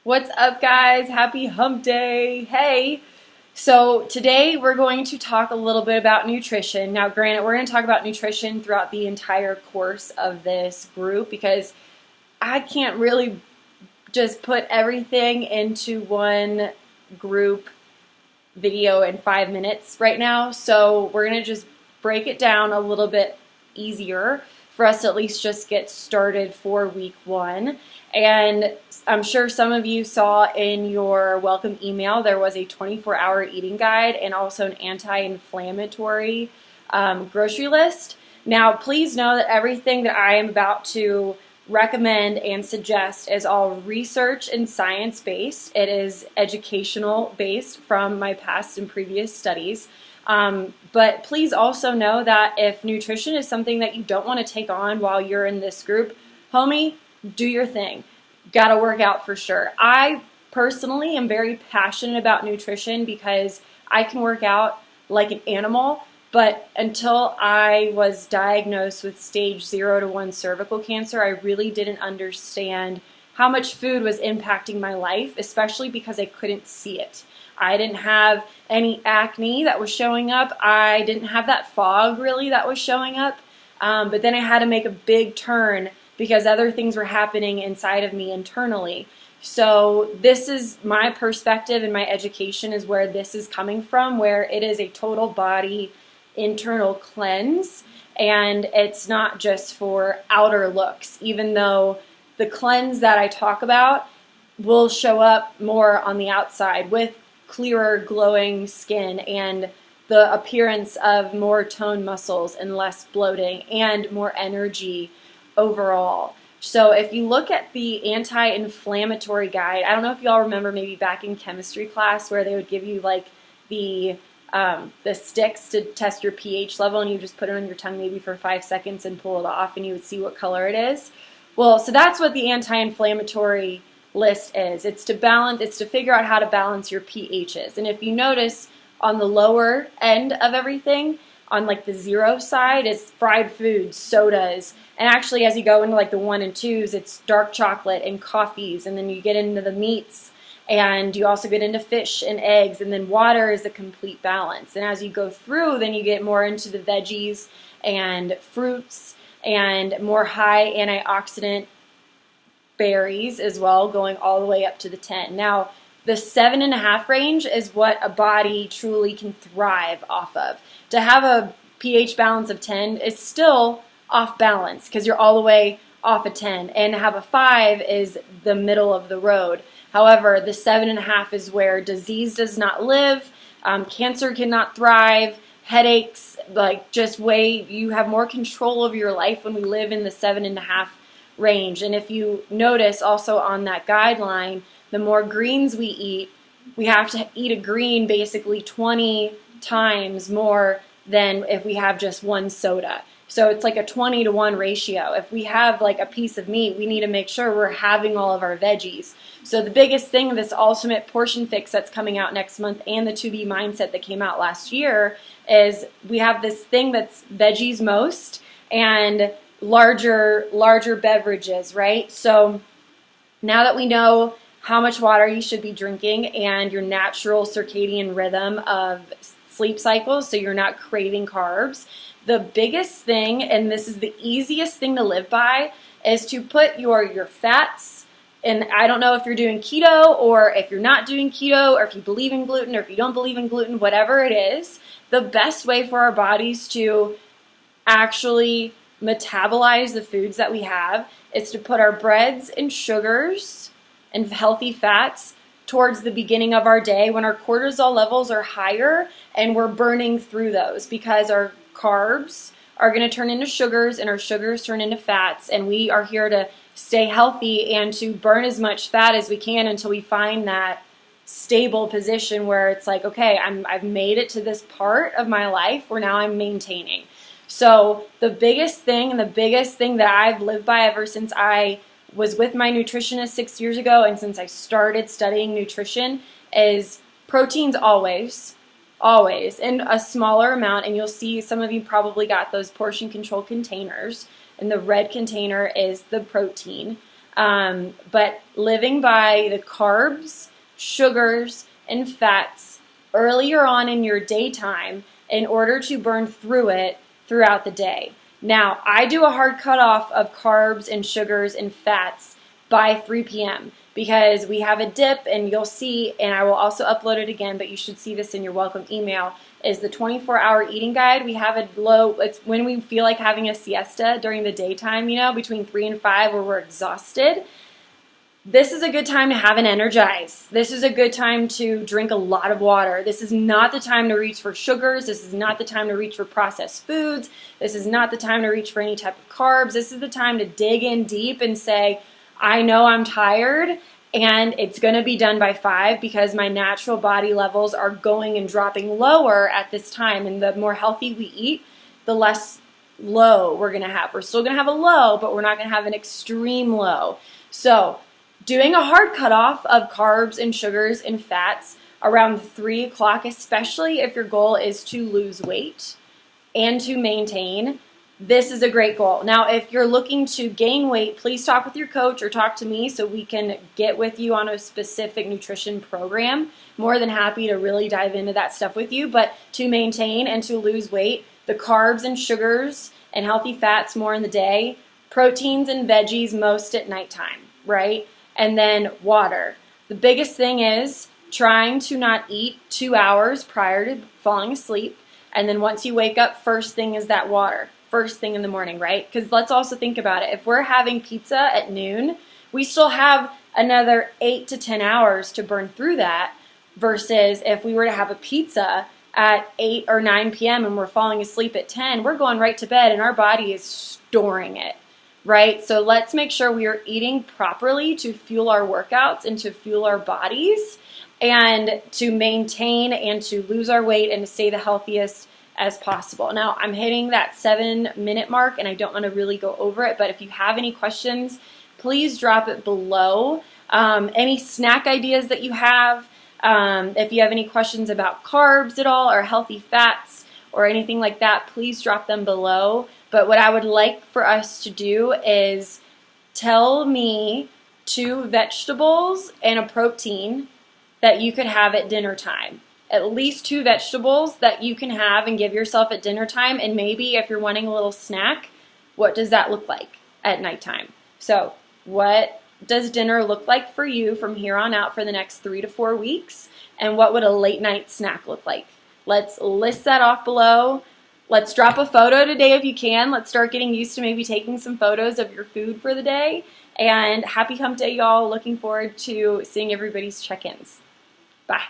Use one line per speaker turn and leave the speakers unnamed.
What's up, guys? Happy hump day. Hey. So today we're going to talk a little bit about nutrition. Now, granted, we're going to talk about nutrition throughout the entire course of this group because I can't really just put everything into one group video in 5 minutes right now. So we're going to just break it down a little bit easier for us to at least just get started for week one. And I'm sure some of you saw in your welcome email there was a 24-hour eating guide and also an anti-inflammatory grocery list. Now, please know that everything that I am about to recommend and suggest is all research and science based. It is educational based from my past and previous studies. But please also know that if nutrition is something that you don't want to take on while you're in this group, homie, do your thing. Gotta work out for sure. I personally am very passionate about nutrition because I can work out like an animal, but until I was diagnosed with stage 0 to 1 cervical cancer, I really didn't understand how much food was impacting my life, especially because I couldn't see it. I didn't have any acne that was showing up. I didn't have that fog really that was showing up. But then I had to make a big turn because other things were happening inside of me internally. So this is my perspective and my education is where this is coming from, where it is a total body internal cleanse, and it's not just for outer looks, even though the cleanse that I talk about will show up more on the outside with clearer glowing skin and the appearance of more toned muscles and less bloating and more energy overall. So if you look at the anti-inflammatory guide, I don't know if y'all remember maybe back in chemistry class where they would give you like the sticks to test your pH level, and you just put it on your tongue maybe for 5 seconds and pull it off and you would see what color it is. Well, so that's what the anti-inflammatory list is. It's to figure out how to balance your pHs. And if you notice on the lower end of everything, on like the 0 side is fried foods, sodas, and actually as you go into like the 1 and 2s, it's dark chocolate and coffees, and then you get into the meats, and you also get into fish and eggs, and then water is a complete balance. And as you go through, then you get more into the veggies and fruits and more high antioxidant berries as well, going all the way up to the 10. Now, the 7.5 range is what a body truly can thrive off of. To have a pH balance of 10 is still off balance because you're all the way off a 10, and to have a 5 is the middle of the road. However, the 7.5 is where disease does not live, cancer cannot thrive, headaches, like just you have more control over your life when we live in the 7.5 range. And if you notice also on that guideline, the more greens we eat, we have to eat a green basically 20 times more than if we have just one soda. So it's like a 20 to 1 ratio. If we have like a piece of meat, we need to make sure we're having all of our veggies. So the biggest thing, this ultimate portion fix that's coming out next month and the 2B mindset that came out last year, is we have this thing that's veggies most and larger beverages, right? So now that we know how much water you should be drinking and your natural circadian rhythm of sleep cycles, so you're not craving carbs, the biggest thing, and this is the easiest thing to live by, is to put your fats, and I don't know if you're doing keto or if you're not doing keto or if you believe in gluten or if you don't believe in gluten, whatever it is, the best way for our bodies to actually metabolize the foods that we have is to put our breads and sugars and healthy fats towards the beginning of our day when our cortisol levels are higher and we're burning through those, because our carbs are going to turn into sugars and our sugars turn into fats, and we are here to stay healthy and to burn as much fat as we can until we find that stable position where it's like, okay, I've made it to this part of my life where now I'm maintaining. So the biggest thing that I've lived by ever since I was with my nutritionist 6 years ago and since I started studying nutrition is proteins always, in a smaller amount. And you'll see some of you probably got those portion control containers, and the red container is the protein. But living by the carbs, sugars, and fats earlier on in your daytime in order to burn through it throughout the day. Now, I do a hard cutoff of carbs and sugars and fats by 3 p.m. because we have a dip, and you'll see, and I will also upload it again, but you should see this in your welcome email, is the 24-hour eating guide. We have a low, it's when we feel like having a siesta during the daytime, between 3 and 5 where we're exhausted. This is a good time to have an energize. This is a good time to drink a lot of water. This is not the time to reach for sugars. This is not the time to reach for processed foods. This is not the time to reach for any type of carbs. This is the time to dig in deep and say, I know I'm tired, and it's going to be done by 5 because my natural body levels are going and dropping lower at this time. And the more healthy we eat, the less low we're going to have. We're still going to have a low, but we're not going to have an extreme low. So doing a hard cutoff of carbs and sugars and fats around 3 o'clock, especially if your goal is to lose weight and to maintain, this is a great goal. Now, if you're looking to gain weight, please talk with your coach or talk to me so we can get with you on a specific nutrition program. More than happy to really dive into that stuff with you. But to maintain and to lose weight, the carbs and sugars and healthy fats more in the day, proteins and veggies most at nighttime, right? And then water. The biggest thing is trying to not eat 2 hours prior to falling asleep. And then once you wake up, first thing is that water. First thing in the morning, right? Because let's also think about it. If we're having pizza at noon, we still have another 8 to 10 hours to burn through that versus if we were to have a pizza at 8 or 9 p.m. and we're falling asleep at 10, we're going right to bed and our body is storing it. Right? So let's make sure we are eating properly to fuel our workouts and to fuel our bodies and to maintain and to lose our weight and to stay the healthiest as possible. Now, I'm hitting that 7-minute mark and I don't want to really go over it, but if you have any questions, please drop it below. Any snack ideas that you have, if you have any questions about carbs at all or healthy fats or anything like that, please drop them below. But what I would like for us to do is tell me 2 vegetables and a protein that you could have at dinner time. At least 2 vegetables that you can have and give yourself at dinner time. And maybe if you're wanting a little snack, what does that look like at nighttime? So what does dinner look like for you from here on out for the next 3 to 4 weeks? And what would a late night snack look like? Let's list that off below. Let's drop a photo today if you can. Let's start getting used to maybe taking some photos of your food for the day. And happy hump day, y'all. Looking forward to seeing everybody's check-ins. Bye.